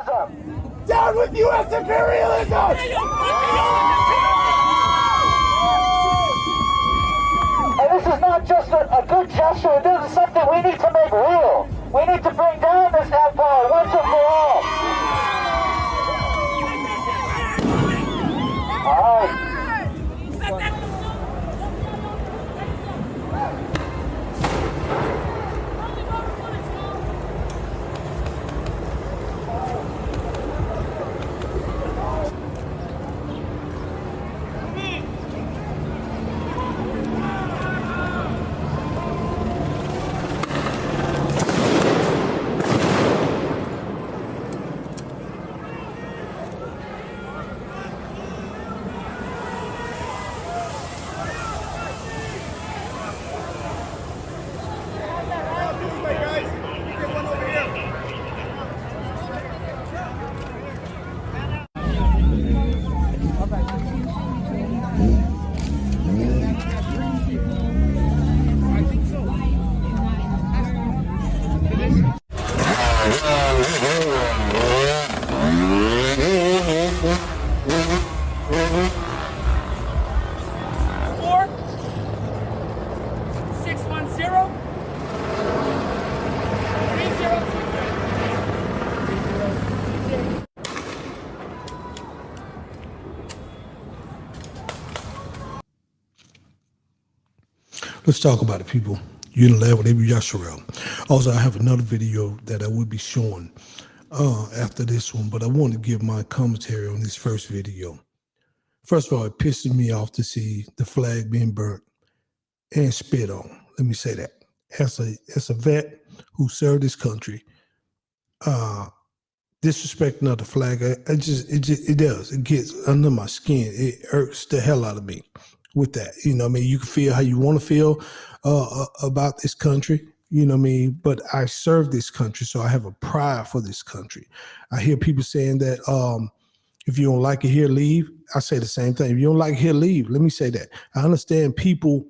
imperialism! Down with U.S. imperialism! And this is not just a good gesture, this is something we need to make real. We need to bring down this empire once and for all. All right. Let's talk about it, people. Unilever, they be Yasharel. Also, I have another video that I will be showing after this one, but I want to give my commentary on this first video. First of all, it pisses me off to see the flag being burnt and spit on. Let me say that. As a vet who served this country, disrespecting of the flag, it does. It gets under my skin. It irks the hell out of me with that. You know what I mean? You can feel how you want to feel about this country, you know what I mean? But I serve this country, so I have a pride for this country. I hear people saying that if you don't like it here, leave. I say the same thing. If you don't like it here, leave. Let me say that. I understand people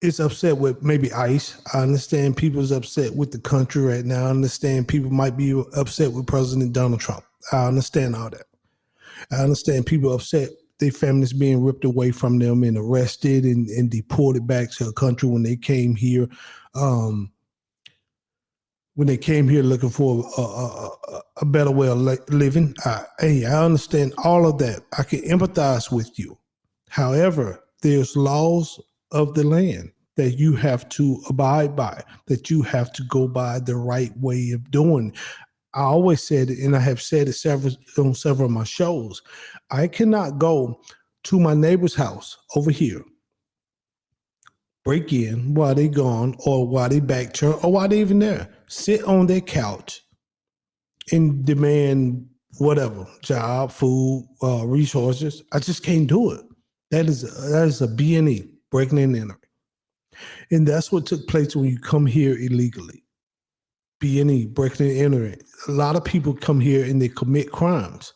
is upset with maybe ICE. I understand people is upset with the country right now. I understand people might be upset with President Donald Trump. I understand all that. I understand people upset their families being ripped away from them and arrested and deported back to a country when they came here. When they came here looking for a better way of living. I understand all of that. I can empathize with you. However, there's laws of the land that you have to abide by, that you have to go by the right way of doing. I always said it, and I have said it on several of my shows. I cannot go to my neighbor's house over here, break in while they gone, or while they back turn, or while they even there, sit on their couch and demand whatever, job, food, resources. I just can't do it. That is a B&E, breaking and entering. And that's what took place when you come here illegally. B&E, breaking and entering. A lot of people come here and they commit crimes.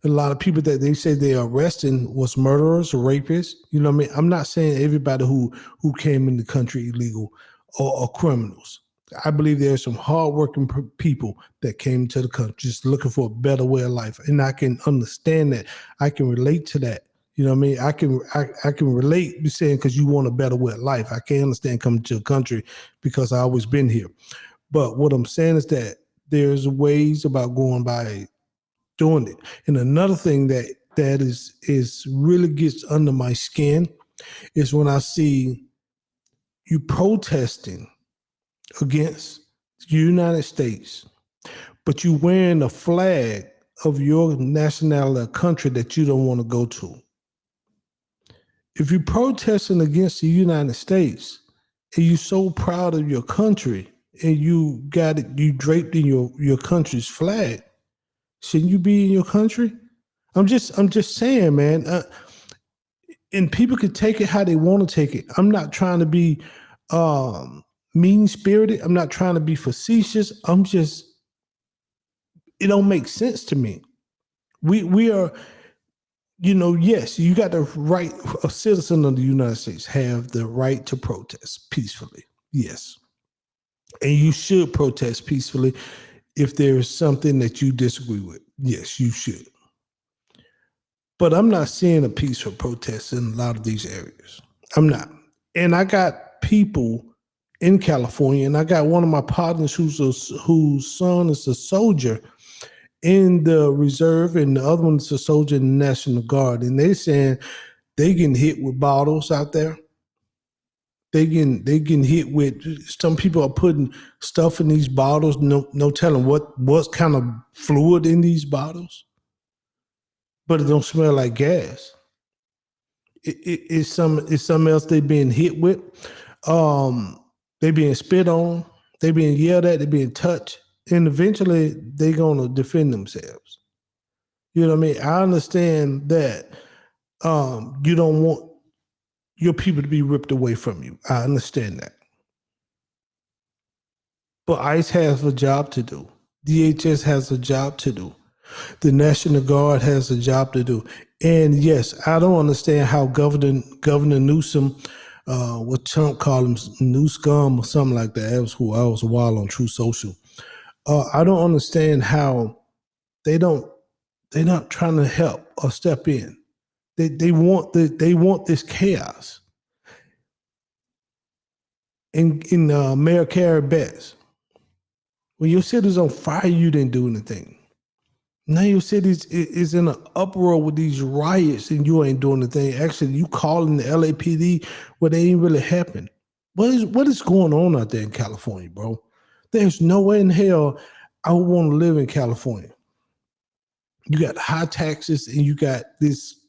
A lot of people that they say they are arresting was murderers or rapists. You know what I mean? I'm not saying everybody who came in the country illegal are criminals. I believe there are some hardworking people that came to the country just looking for a better way of life. And I can understand that. I can relate to that. You know what I mean? I can relate to saying because you want a better way of life. I can't understand coming to a country because I always been here. But what I'm saying is that there's ways about going by doing it. And another thing that is really gets under my skin is when I see you protesting against the United States, but you wearing a flag of your nationality, a country that you don't want to go to. If you're protesting against the United States and you're so proud of your country and you got it, you draped in your country's flag, shouldn't you be in your country? I'm just saying, man. And people can take it how they want to take it. I'm not trying to be mean-spirited. I'm not trying to be facetious. It don't make sense to me. We are, yes, you got the right, a citizen of the United States have the right to protest peacefully. Yes. And you should protest peacefully if there is something that you disagree with. Yes, you should. But I'm not seeing a peaceful protest in a lot of these areas. I'm not. And I got people in California, and I got one of my partners whose son is a soldier in the reserve, and the other one is a soldier in the National Guard. And they're saying they getting hit with bottles out there. They getting hit with, some people are putting stuff in these bottles, no telling what kind of fluid in these bottles, but it don't smell like gas. It's something else they being hit with. They being spit on, they being yelled at, they being touched, and eventually they gonna defend themselves. You know what I mean? I understand that you don't want your people to be ripped away from you. I understand that. But ICE has a job to do. DHS has a job to do. The National Guard has a job to do. And yes, I don't understand how Governor Newsom, what Trump called him, new scum or something like that. That was who I was a while on True Social. I don't understand how they're not trying to help or step in. They want this chaos. In Mayor Carrie Betts, when your city's on fire, you didn't do anything. Now your city is in an uproar with these riots, and you ain't doing anything. Actually, you calling the LAPD where they ain't really happened. What is going on out there in California, bro? There's no way in hell I would want to live in California. You got high taxes, and you got this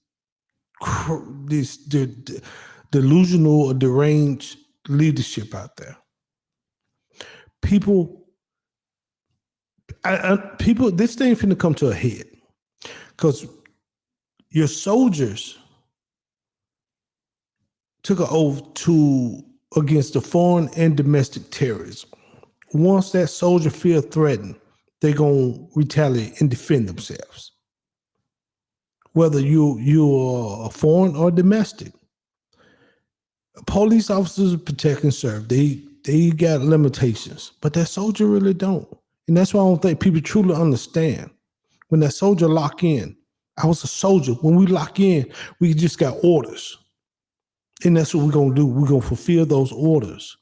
delusional or deranged leadership out there. People, this thing finna come to a head, because your soldiers took an oath against the foreign and domestic terrorism. Once that soldier feel threatened, they're gonna retaliate and defend themselves. Whether you're foreign or domestic. Police officers protect and serve. They got limitations, but that soldier really don't. And that's why I don't think people truly understand. When that soldier lock in, I was a soldier. When we lock in, we just got orders. And that's what we're going to do. We're going to fulfill those orders.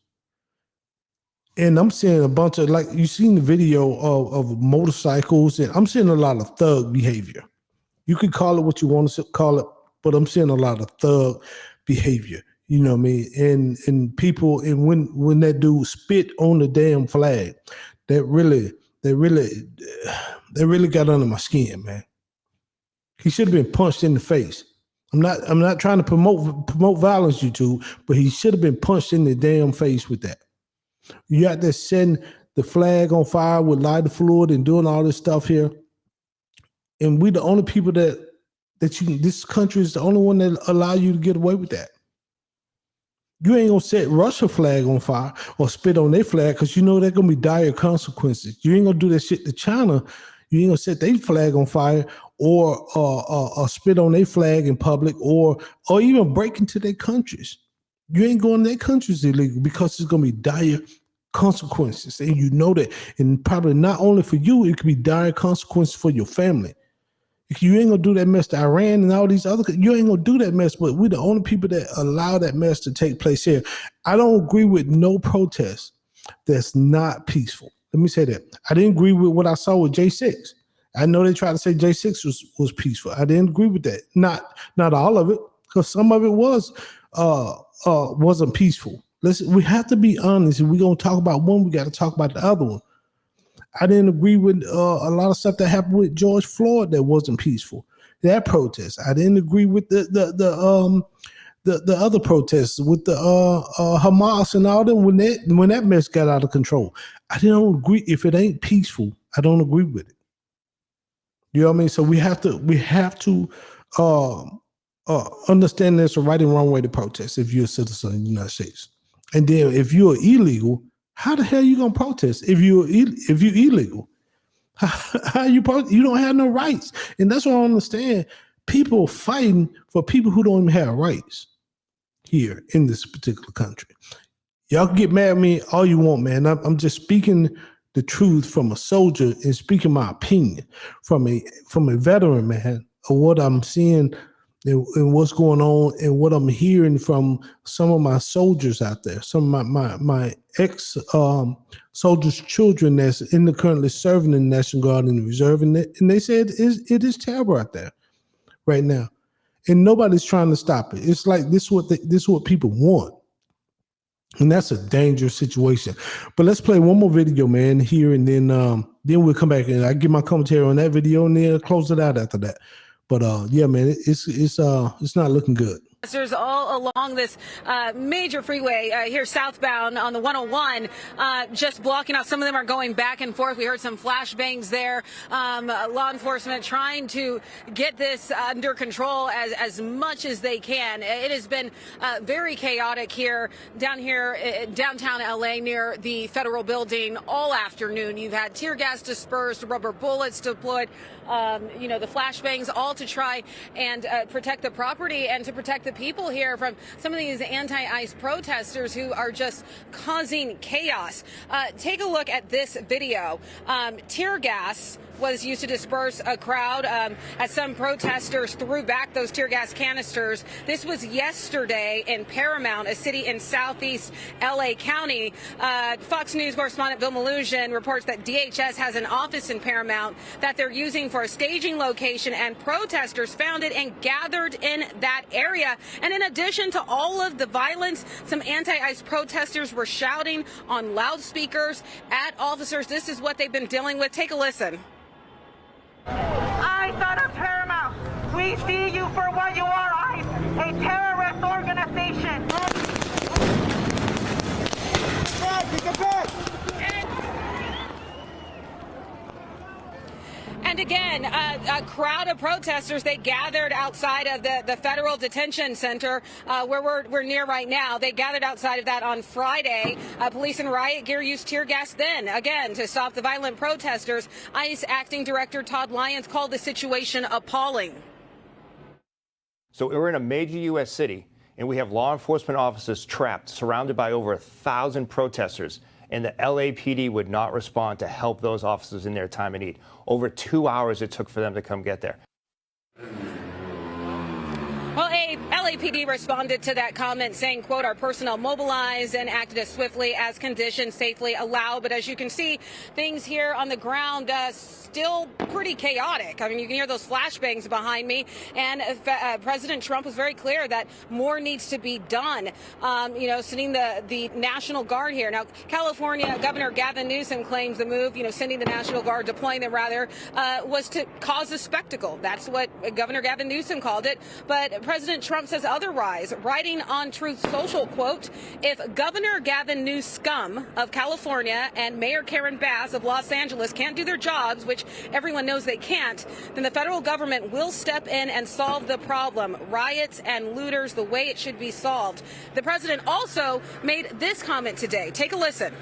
And I'm seeing a bunch of, like, you seen the video of motorcycles, and I'm seeing a lot of thug behavior. You could call it what you want to call it, but I'm seeing a lot of thug behavior. You know what I mean? And people, and when that dude spit on the damn flag, that really got under my skin, man. He should have been punched in the face. I'm not trying to promote violence, YouTube, but he should have been punched in the damn face with that. You out there setting the flag on fire with lighter fluid and doing all this stuff here. And we the only people this country is the only one that allow you to get away with that. You ain't gonna set Russia flag on fire or spit on their flag, because you know there's gonna be dire consequences. You ain't gonna do that shit to China. You ain't gonna set their flag on fire or spit on their flag in public or even break into their countries. You ain't going to their countries illegal, because it's gonna be dire consequences, and you know that. And probably not only for you, it could be dire consequences for your family. You ain't gonna do that mess to Iran and all these other. You ain't gonna do that mess, but we're the only people that allow that mess to take place here. I don't agree with no protest that's not peaceful. Let me say that. I didn't agree with what I saw with J6. I know they tried to say J6 was peaceful. I didn't agree with that. Not all of it, because some of it wasn't peaceful. We have to be honest. If we're gonna talk about one, we got to talk about the other one. I didn't agree with a lot of stuff that happened with George Floyd that wasn't peaceful. That protest. I didn't agree with the other protests with the Hamas and all them when that mess got out of control. I didn't agree. If it ain't peaceful, I don't agree with it. You know what I mean? So we have to understand there's a right and wrong way to protest if you're a citizen of the United States. And then if you're illegal, how the hell are you gonna protest if you're illegal? How you don't have no rights, and that's what I don't understand. People fighting for people who don't even have rights here in this particular country. Y'all can get mad at me all you want, man. I'm just speaking the truth from a soldier and speaking my opinion from a veteran, man, of what I'm seeing and what's going on and what I'm hearing from some of my soldiers out there, some of my ex soldiers' children that's currently serving in the National Guard and the Reserve, and they said it is terrible out there right now, and nobody's trying to stop it. It's like this is what people want, and that's a dangerous situation. But let's play one more video, man, here, and then we'll come back and I give my commentary on that video, and then close it out after that. But yeah, man, it's not looking good. All along this major freeway here southbound on the 101, just blocking out. Some of them are going back and forth. We heard some flashbangs there. Law enforcement trying to get this under control as much as they can. It has been very chaotic down here downtown LA near the federal building all afternoon. You've had tear gas dispersed, rubber bullets deployed, the flashbangs, all to try and protect the property and to protect the people here from some of these anti-ICE protesters who are just causing chaos. Take a look at this video. Tear gas was used to disperse a crowd as some protesters threw back those tear gas canisters. This was yesterday in Paramount, a city in southeast LA County. Fox News correspondent Bill Malusian reports that DHS has an office in Paramount that they're using for a staging location, and protesters found it and gathered in that area. And in addition to all of the violence, some anti-ICE protesters were shouting on loudspeakers at officers. This is what they've been dealing with. Take a listen. ICE out of Paramount, we see you for what you are, ICE, a terrorist organization. Get back! And again, a crowd of protesters, they gathered outside of the federal detention center where we're near right now. They gathered outside of that on Friday. Police and riot gear used tear gas then, again, to stop the violent protesters. ICE Acting Director Todd Lyons called the situation appalling. So we're in a major U.S. city, and we have law enforcement officers trapped, surrounded by over 1,000 protesters. And the LAPD would not respond to help those officers in their time of need. Over 2 hours it took for them to come get there. Well, LAPD responded to that comment saying, quote, our personnel mobilized and acted as swiftly as conditions safely allow. But as you can see, things here on the ground still pretty chaotic. I mean, you can hear those flashbangs behind me. And President Trump was very clear that more needs to be done, sending the National Guard here. Now, California Governor Gavin Newsom claims the move, sending the National Guard, deploying them rather, was to cause a spectacle. That's what Governor Gavin Newsom called it. But President Trump says otherwise, writing on Truth Social, quote, if Governor Gavin Newsom of California and Mayor Karen Bass of Los Angeles can't do their jobs, which everyone knows they can't, then the federal government will step in and solve the problem. Riots and looters, the way it should be solved. The president also made this comment today. Take a listen.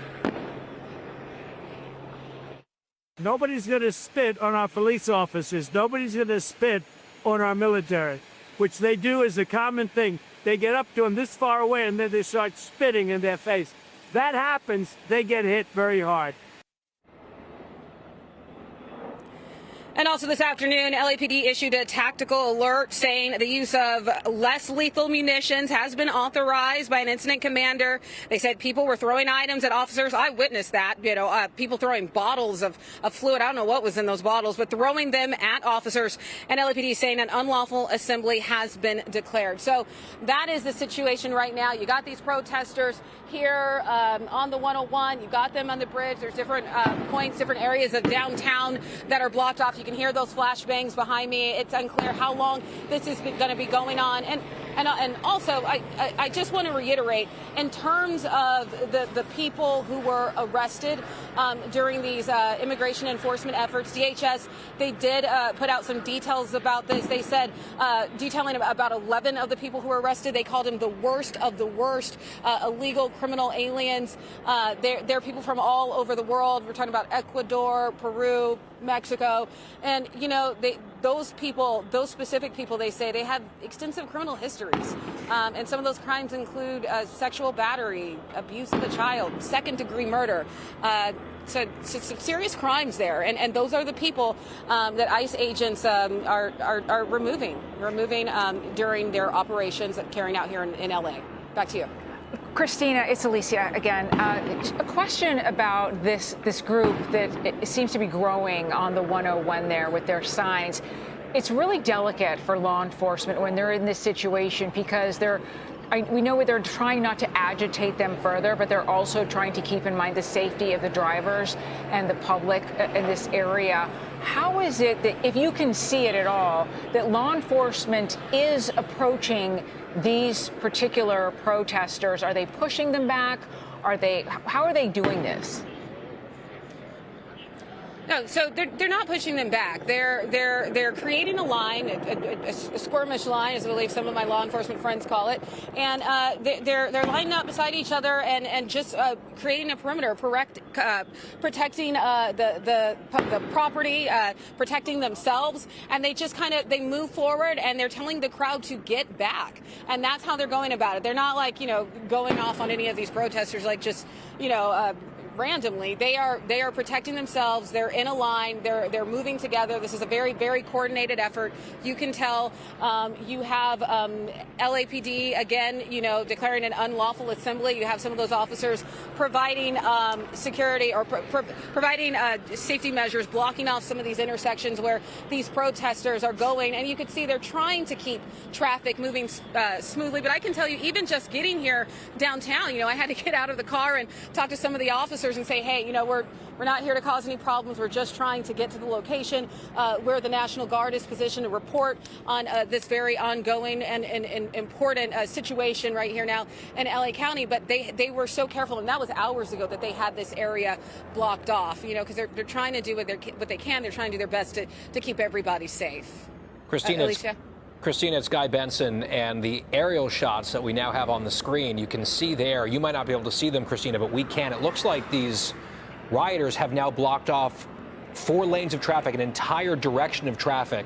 Nobody's going to spit on our police officers. Nobody's going to spit on our military, which they do as a common thing. They get up to them this far away and then they start spitting in their face. That happens, they get hit very hard. And also this afternoon, LAPD issued a tactical alert saying the use of less lethal munitions has been authorized by an incident commander. They said people were throwing items at officers. I witnessed that, people throwing bottles of fluid. I don't know what was in those bottles, but throwing them at officers. And LAPD saying an unlawful assembly has been declared. So that is the situation right now. You got these protesters here on the 101. You got them on the bridge. There's different points, different areas of downtown that are blocked off. You can hear those flashbangs behind me. It's unclear how long this is going to be going on. And also, I just want to reiterate, in terms of the people who were arrested during these immigration enforcement efforts, DHS, they did put out some details about this. They said, detailing about 11 of the people who were arrested, they called them the worst of the worst illegal criminal aliens. They're people from all over the world. We're talking about Ecuador, Peru, Mexico. And, those people, those specific people, they say they have extensive criminal histories. And some of those crimes include sexual battery, abuse of a child, second-degree murder. So some serious crimes there, and those are the people that ICE agents are removing during their operations carrying out here in LA. Back to you. Christina, it's Alicia again. A question about this group that it seems to be growing on the 101 there with their signs. It's really delicate for law enforcement when they're in this situation because we know they're trying not to agitate them further, but they're also trying to keep in mind the safety of the drivers and the public in this area. How is it that, if you can see it at all, that law enforcement is approaching these particular protesters? Are they pushing them back? How are they doing this? No, so they're not pushing them back. They're creating a line, a squirmish line, as I believe some of my law enforcement friends call it, and they're lining up beside each other and just creating a perimeter, protecting the property, protecting themselves, and they just they move forward and they're telling the crowd to get back, and that's how they're going about it. They're not going off on any of these protesters randomly. They are protecting themselves. They're in a line. They're moving together. This is a very, very coordinated effort. You can tell. You have LAPD again, declaring an unlawful assembly. You have some of those officers providing security or providing safety measures, blocking off some of these intersections where these protesters are going. And you can see they're trying to keep traffic moving smoothly. But I can tell you, even just getting here downtown, I had to get out of the car and talk to some of the officers and say, hey, we're not here to cause any problems. We're just trying to get to the location where the National Guard is positioned to report on this very ongoing and important situation right here now in LA County. But they were so careful, and that was hours ago, that they had this area blocked off, because they're trying to do what they can. They're trying to do their best to keep everybody safe. Christina, it's Guy Benson, and the aerial shots that we now have on the screen, you can see there. You might not be able to see them, Christina, but we can. It looks like these rioters have now blocked off 4 lanes of traffic, an entire direction of traffic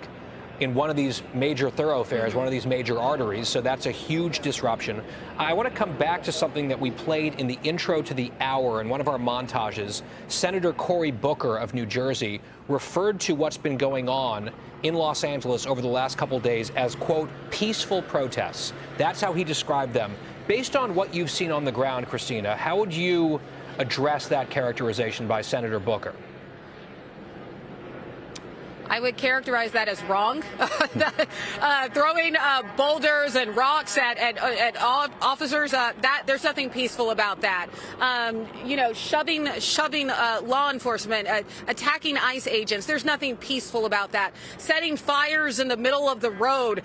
in one of these major thoroughfares, one of these major arteries. So that's a huge disruption. I want to come back to something that we played in the intro to the hour in one of our montages. Senator Cory Booker of New Jersey referred to what's been going on in Los Angeles over the last couple days as, quote, peaceful protests. That's how he described them. Based on what you've seen on the ground, Christina, how would you address that characterization by Senator Booker? I would characterize that as wrong. Throwing boulders and rocks at officers, that there's nothing peaceful about that. Shoving law enforcement, attacking ICE agents, there's nothing peaceful about that. Setting fires in the middle of the road,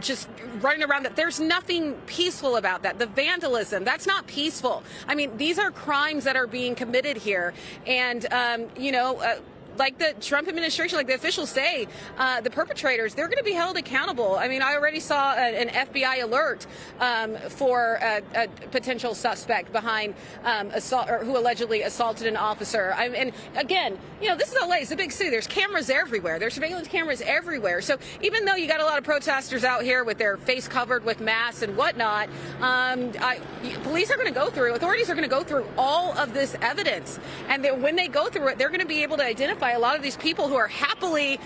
just running around that, there's nothing peaceful about that. The vandalism, that's not peaceful. I mean, these are crimes that are being committed here, and like the Trump administration, like the officials say, the perpetrators, they're going to be held accountable. I mean, I already saw an FBI alert for a potential suspect behind assault, or who allegedly assaulted an officer. And again, this is LA. It's a big city. There's cameras everywhere. There's surveillance cameras everywhere. So even though you got a lot of protesters out here with their face covered with masks and whatnot, police are going to go through, authorities are going to go through all of this evidence. And when they go through it, they're going to be able to identify a lot of these people who are happily,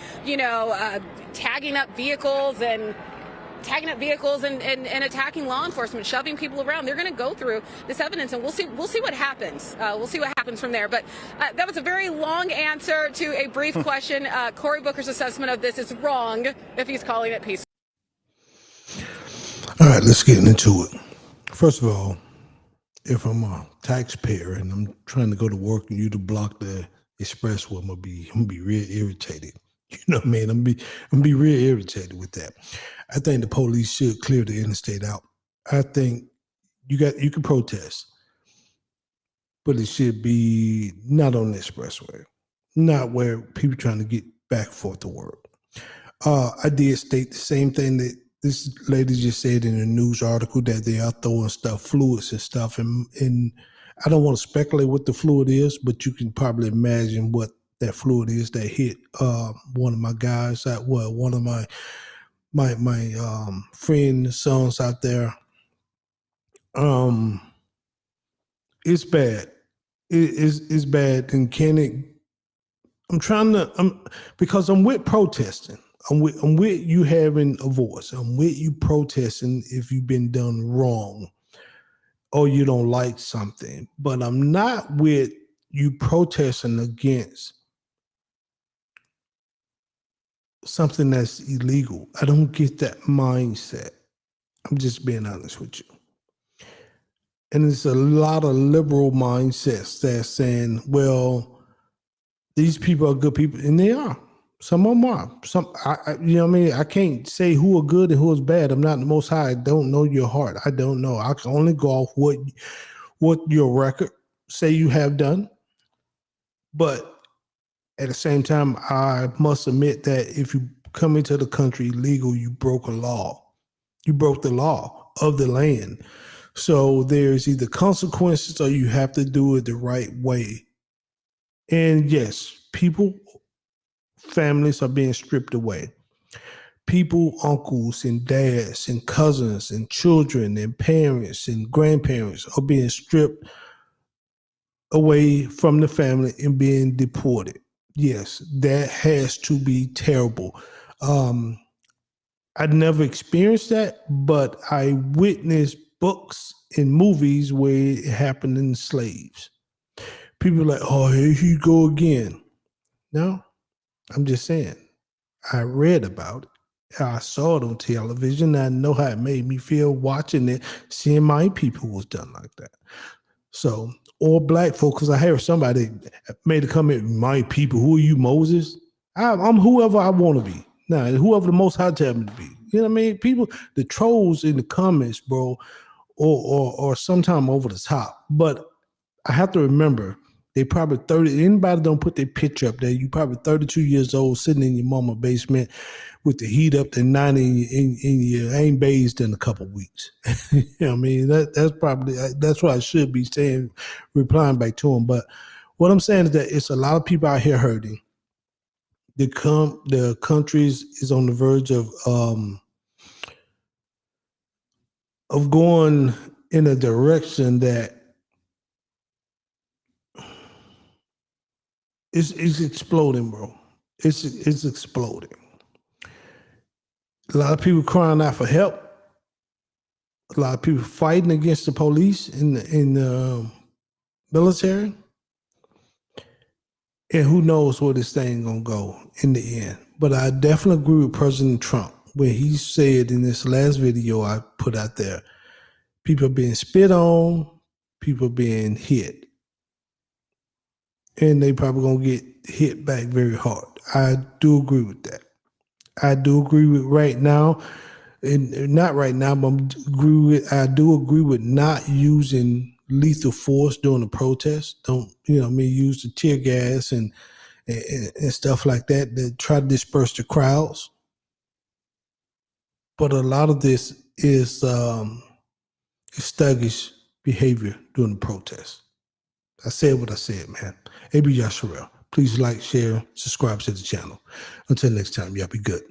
tagging up vehicles and attacking law enforcement, shoving people around. They're going to go through this evidence, and we'll see what happens. We'll see what happens from there. But that was a very long answer to a brief question. Cory Booker's assessment of this is wrong if he's calling it peaceful. All right, let's get into it. First of all, if I'm a taxpayer and I'm trying to go to work and you to block the expressway, I'm gonna be real irritated. You know what I mean? I'm gonna be real irritated with that. I think the police should clear the interstate out. I think you can protest, but it should be not on the expressway, not where people trying to get back and forth to work. I did state the same thing that this lady just said in a news article, that they are throwing fluids and stuff, and I don't want to speculate what the fluid is, but you can probably imagine what that fluid is that hit one of my guys one of my friend sons out there. It's bad. It's bad. And because I'm with protesting. I'm with you having a voice. I'm with you protesting if you've been done wrong or you don't like something. But I'm not with you protesting against something that's illegal. I don't get that mindset. I'm just being honest with you. And it's a lot of liberal mindsets that's saying, well, these people are good people, and they are. Some of them are. You know what I mean? I can't say who are good and who is bad. I'm not the Most High. I don't know your heart. I don't know. I can only go off what your record say you have done. But at the same time, I must admit that if you come into the country illegal, you broke a law. You broke the law of the land. So there's either consequences or you have to do it the right way. And yes, families are being stripped away. People, uncles and dads and cousins and children and parents and grandparents are being stripped away from the family and being deported. Yes, that has to be terrible. I'd never experienced that, but I witnessed books and movies where it happened in slaves. People are like, oh, here you go again. No, I'm just saying. I read about it. I saw it on television. I know how it made me feel watching it, seeing my people was done like that. So, or black folks, because I heard somebody made a comment, my people, who are you, Moses? I'm whoever I want to be. Now, whoever the Most High tell me to be. You know what I mean? People, the trolls in the comments, bro, or sometime over the top. But I have to remember, they probably 30, anybody don't put their picture up there, you probably 32 years old sitting in your mama basement with the heat up to 90 and you ain't bathed in a couple of weeks. You know what I mean? That's what I should be saying, replying back to them. But what I'm saying is that it's a lot of people out here hurting. The countries is on the verge of going in a direction that it's exploding, bro. It's exploding. A lot of people crying out for help. A lot of people fighting against the police in the military. And who knows where this thing gonna go in the end. But I definitely agree with President Trump when he said in this last video I put out there, people are being spit on, people are being hit. And they probably gonna get hit back very hard. I do agree with that. I do agree with right now, and not right now, but I do agree with not using lethal force during the protest. Don't, use the tear gas and stuff like that to try to disperse the crowds. But a lot of this is thuggish behavior during the protest. I said what I said, man. AB Yasharel. Please like, share, subscribe to the channel. Until next time, y'all be good.